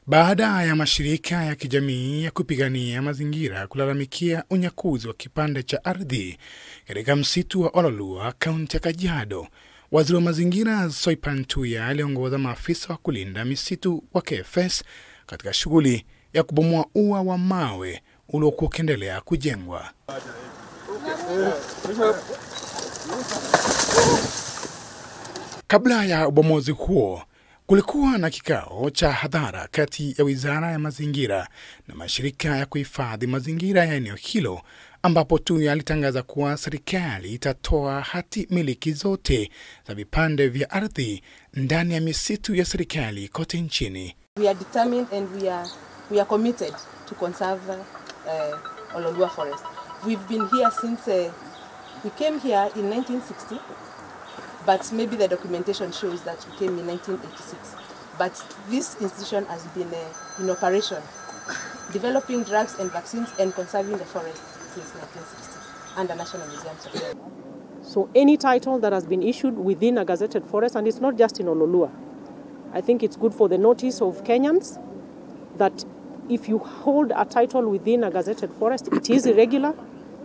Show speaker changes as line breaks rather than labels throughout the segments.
Baada ya mashirika ya kijamii ya kupigania mazingira kulalamikia unyakuzi wa kipande cha ardhi katika msitu wa Ololua, kaunti ya Kajiado, waziri wa mazingira Soipan Tuya aliongoza maafisa wa kulinda misitu wa KFS katika shughuli ya kubomoa ua wa mawe uliokuwa ukiendelea kujengwa. Kabla ya ubomozi huo, kulikuwa na kikao cha hadhara kati ya wizara ya mazingira na mashirika ya kuhifadhi mazingira ya eneo hilo, ambapo Tuya alitangaza kuwa serikali itatoa hati miliki zote za vipande vya ardhi ndani ya misitu ya serikali kote nchini.
We are determined and we are committed to conserve Ololua forest. We've been here since we came here in 1960. But maybe the documentation shows that we came in 1986. But this institution has been in operation, developing drugs and vaccines and conserving the forest since 1960 under National Museum.
So any title that has been issued within a gazetted forest, and it's not just in Ololua, I think it's good for the notice of Kenyans that if you hold a title within a gazetted forest, it is irregular,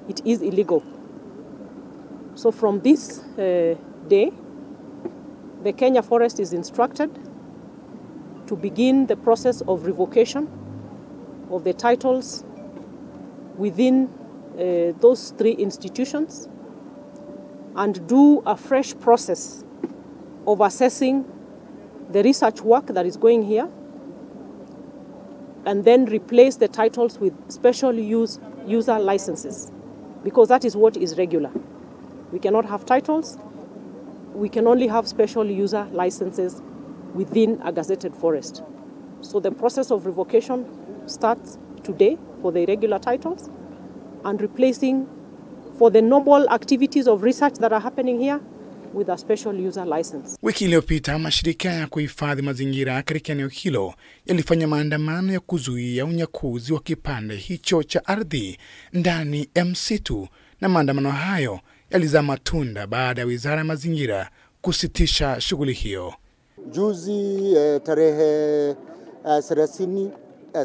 it is illegal. So from this day, the Kenya Forest is instructed to begin the process of revocation of the titles within those three institutions and do a fresh process of assessing the research work that is going here and then replace the titles with special user licenses, because that is what is regular. We cannot have titles. We can only have special user licenses within a gazetted forest. So the process of revocation starts today for the irregular titles and replacing for the normal activities of research that are happening here with a special user license.
Wiki iliyopita, mashirika ya kuhifadhi mazingira katika eneo hilo yalifanya maandamano ya kuzuia unyakuzi wa kipande hicho cha ardhi ndani ya msitu, na maandamano hayo yalizaa matunda baada ya wizara ya mazingira kusitisha shughuli hiyo.
Juzi tarehe 30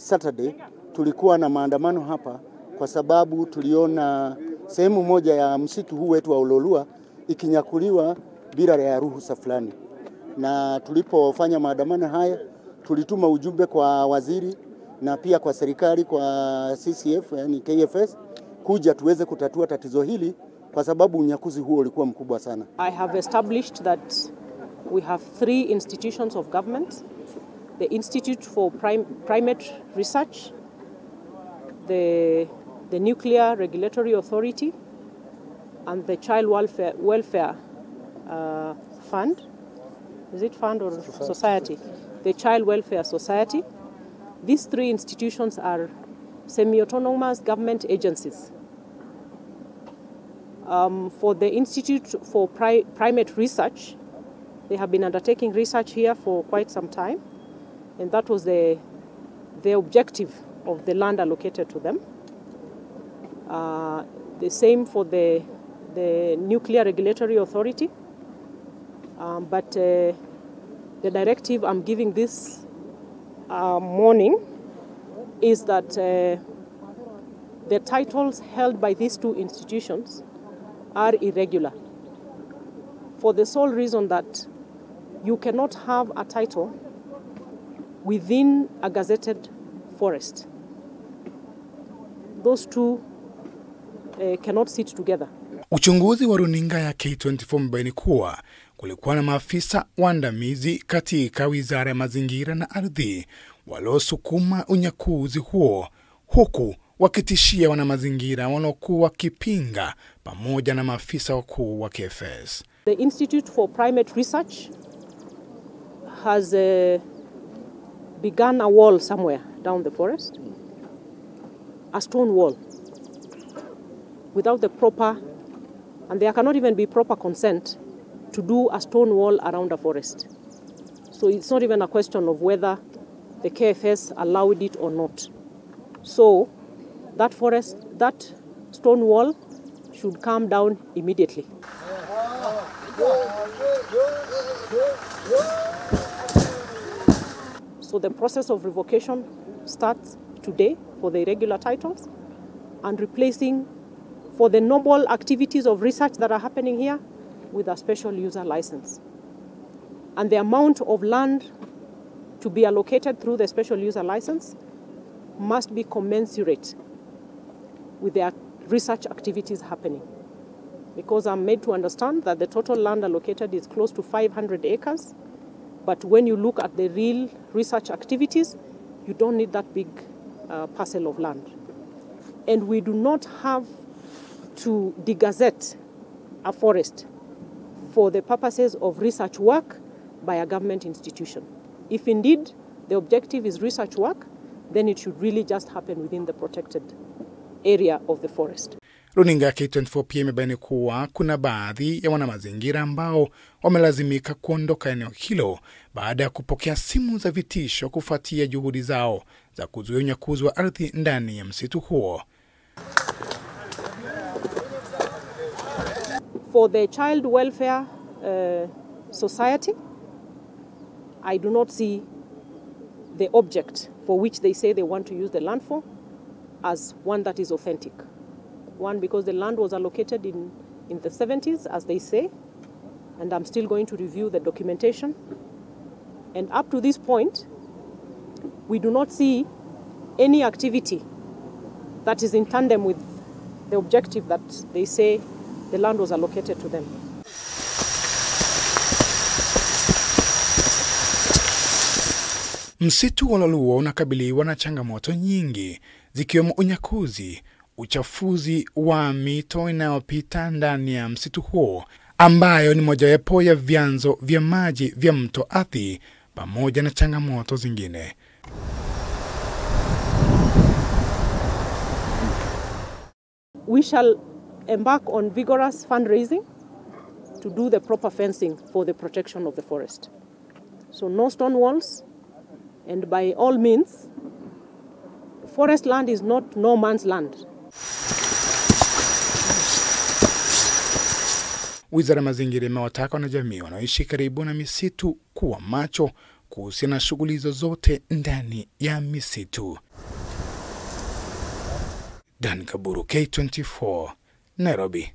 Saturday tulikuwa na maandamano hapa kwa sababu tuliona sehemu moja ya msitu huu wetu wa Ololua ikinyakuliwa bila ya ruhusa fulani. Na tulipofanya maandamano haya tulituma ujumbe kwa waziri na pia kwa serikali, kwa CCF yani KFS, kuja tuweze kutatua tatizo hili kwa sababu unyakuzi huo ulikuwa mkubwa sana.
I have established that we have 3 institutions of government: the Institute for Primate Research, the Nuclear Regulatory Authority, and the Child Welfare Fund. Is it fund or society? The Child Welfare Society. These 3 institutions are semi-autonomous government agencies. For the Institute for Primate Research, they have been undertaking research here for quite some time, and that was the objective of the land allocated to them. The same for the Nuclear Regulatory Authority, but the directive I'm giving this morning is that the titles held by these 2 institutions are irregular, for the sole reason that you cannot have a title within a gazetted forest. Those 2 cannot sit together.
Uchunguzi wa runinga ya K24 mbaini kuwa kulikuwa na maafisa waandamizi katika wizara ya mazingira na ardhi waliosukuma unyakuzi huo, huku wakitishia wana mazingira wanaokuwa kipinga pamoja na maafisa wakuu wa KFS.
The Institute for Primate Research has begun a wall somewhere down the forest, a stone wall, without the proper, and there cannot even be proper consent to do a stone wall around a forest. So it's not even a question of whether the KFS allowed it or not. So that forest, that stone wall should come down immediately. So the process of revocation starts today for the irregular titles and replacing for the noble activities of research that are happening here with a special user license. And the amount of land to be allocated through the special user license must be commensurate with the research activities happening. Because I'm made to understand that the total land allocated is close to 500 acres, but when you look at the real research activities, you don't need that big parcel of land. And we do not have to de-gazette a forest for the purposes of research work by a government institution. If indeed the objective is research work, then it should really just happen within the protected area of the forest.
Runinga K24 pia imebaini kuwa kuna baadhi ya wanamazingira ambao wamelazimika kuondoka eneo hilo baada ya kupokea simu za vitisho kufuatia juhudi zao za kuzuia unyakuzi wa ardhi ndani ya msitu huo.
For the Child Welfare Society, I do not see the object for which they say they want to use the land for as one that is authentic. One, because the land was allocated in the 70s, as they say, and I'm still going to review the documentation. And up to this point, we do not see any activity that is in tandem with the objective that they say the land was allocated to them.
Msitu wa Ololuwa unakabiliwa na changamoto nyingi, zikiwemo unyakuzi, uchafuzi wa mito inayopita ndani ya msitu huo, ambayo ni mojawapo ya vyanzo vya maji vya mto Athi, pamoja na changamoto zingine.
We shall embark on vigorous fundraising to do the proper fencing for the protection of the forest. So no stone walls, and by all means, forest land is not no man's land.
Wizara ya Mazingira imewataka wanajamii wanaoishi karibu na misitu kuwa macho kuhusiana na shughuli zote ndani ya misitu. Dan Kaburu, K24, Nairobi.